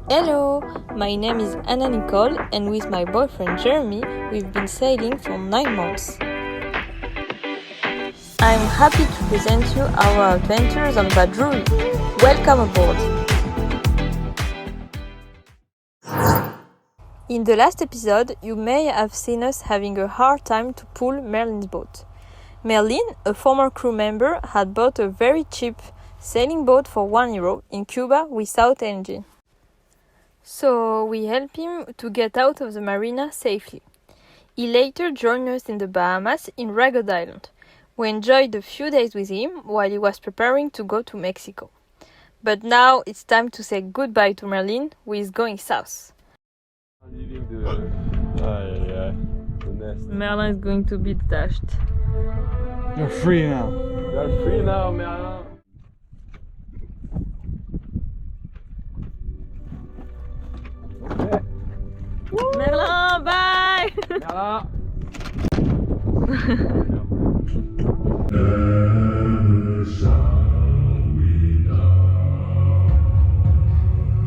Hello, my name is Anna Nicole, and with my boyfriend Jeremy, we've been sailing for 9 months. I'm happy to present you our adventures on Badrui. Welcome aboard! In the last episode, you may have seen us having a hard time to pull Merlin's boat. Merlin, a former crew member, had bought a very cheap sailing boat for €1 in Cuba without engine. So we helped him to get out of the marina safely. He later joined us in the Bahamas in Ragged Island. We enjoyed a few days with him while he was preparing to go to Mexico. But now it's time to say goodbye to Merlin, who is going south. Merlin is going to be detached. You're free now. You're free now, Merlin. Okay. Merlin, bye! Merlin.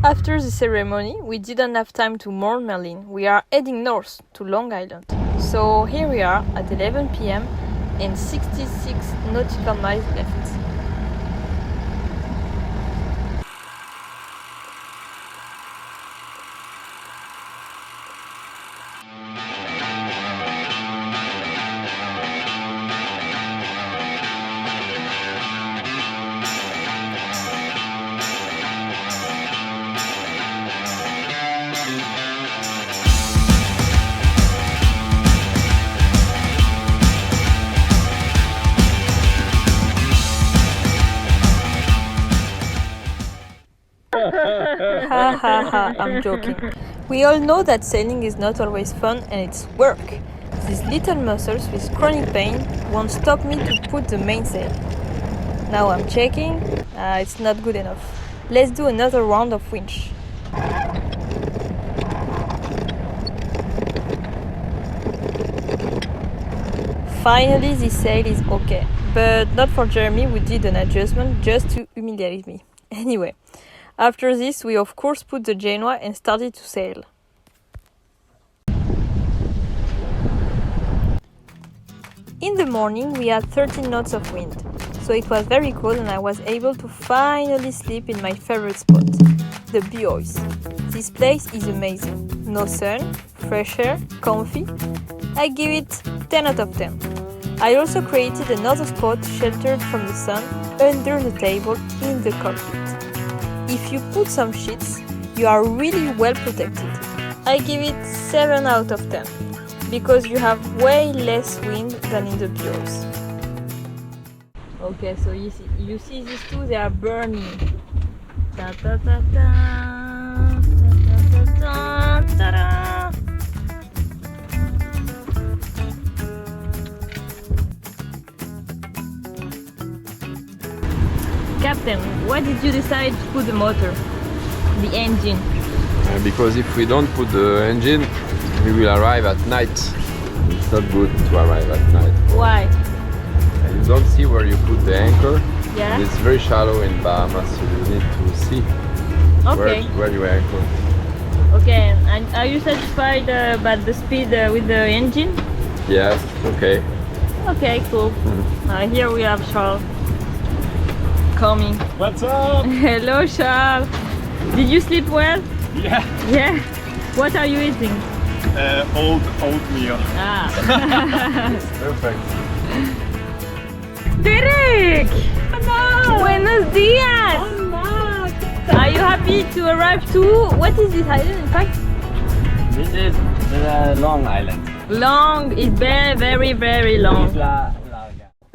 After the ceremony, we didn't have time to mourn Merlin. We are heading north to Long Island. So here we are at 11 p.m. and 66 nautical miles left. Ha ha ha, I'm joking. We all know that sailing is not always fun and it's work. These little muscles with chronic pain won't stop me to put the mainsail. Now I'm checking. It's not good enough. Let's do another round of winch. Finally, this sail is okay. But not for Jeremy, who did an adjustment just to humiliate me. Anyway. After this, we of course put the Genoa and started to sail. In the morning, we had 13 knots of wind, so it was very cold and I was able to finally sleep in my favorite spot, the Buoys. This place is amazing. No sun, fresh air, comfy. I give it 10 out of 10. I also created another spot sheltered from the sun under the table in the cockpit. If you put some sheets, you are really well protected. I give it 7 out of 10, because you have way less wind than in the Buoys. Okay, so you see these two, they are burning. Ta ta ta ta, ta ta ta ta ta. Captain, why did you decide to put the motor, the engine? Because if we don't put the engine, we will arrive at night. It's not good to arrive at night. Why? And you don't see where you put the anchor. Yeah. And it's very shallow in Bahamas, so you need to see where you anchor. Okay, and are you satisfied about the speed with the engine? Yes, okay. Okay, cool. Here we have Charles. Coming. What's up? Hello, Charles. Did you sleep well? Yeah. Yeah. What are you eating? Oatmeal. Ah. Perfect. Derek! Hello. Buenos dias! Hola. Are you happy to arrive too? What is this island in fact? This is Long Island. Long is very, very, very long.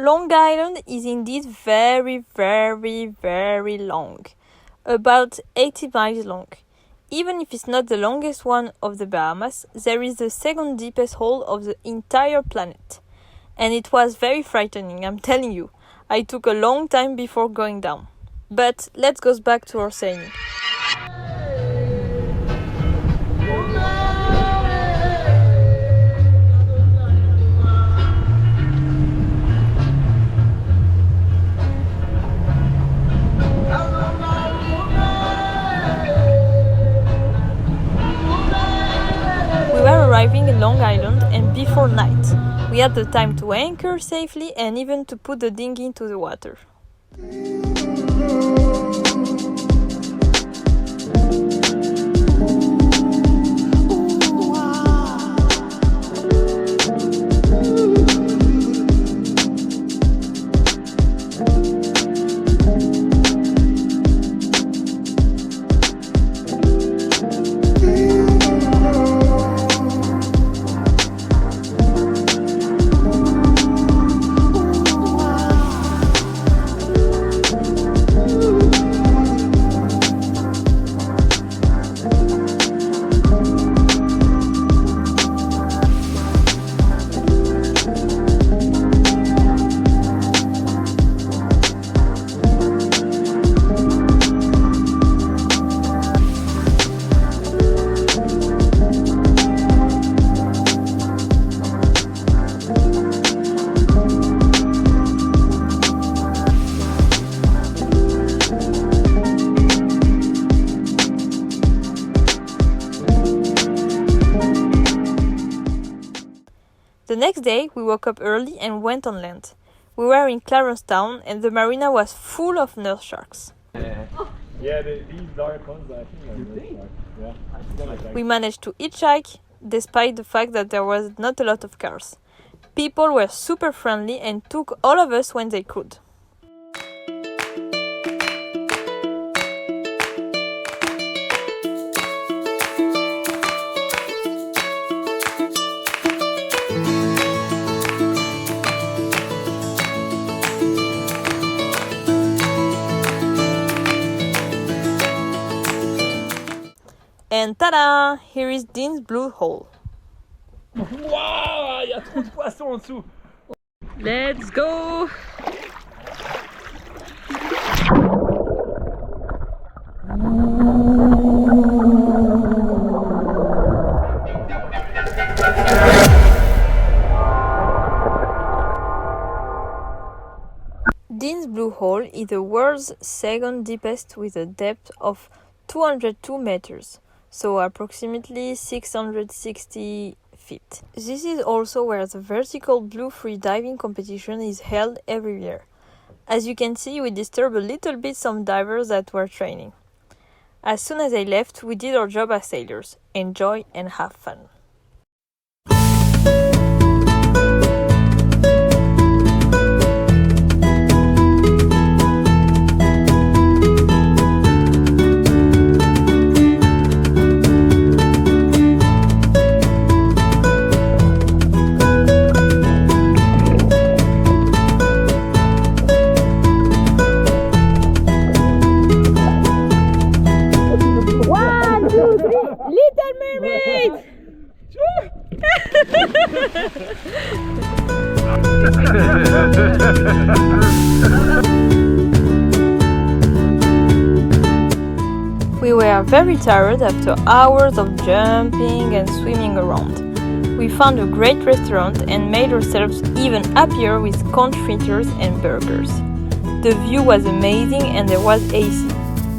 Long Island is indeed very, very, very long. About 80 miles long. Even if it's not the longest one of the Bahamas, there is the second deepest hole of the entire planet. And it was very frightening, I'm telling you. I took a long time before going down. But let's go back to our sailing. arriving in Long Island and before night. We had the time to anchor safely and even to put the dinghy into the water. The next day, we woke up early and went on land. We were in Clarence Town and the marina was full of nurse sharks. Yeah, these dark ones, I think are really dark. Yeah. We managed to hitchhike despite the fact that there was not a lot of cars. People were super friendly and took all of us when they could. And ta-da! Here is Dean's Blue Hole. Waouh, il y a trop de poissons en dessous. Let's go! Dean's Blue Hole is the world's second deepest with a depth of 202 meters, so approximately 660 feet. This is also where the vertical blue free diving competition is held every year. As you can see, we disturbed a little bit some divers that were training. As soon as they left, we did our job as sailors: enjoy and have fun. Little Mermaid! We were very tired after hours of jumping and swimming around. We found a great restaurant and made ourselves even happier with conch fritters and burgers. The view was amazing and there was AC.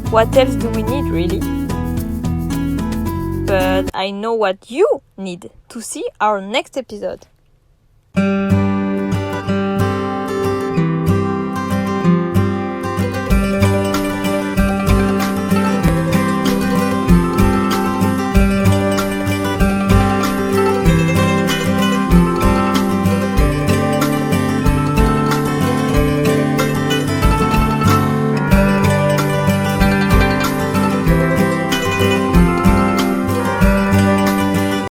What else do we need, really? But I know what you need to see our next episode.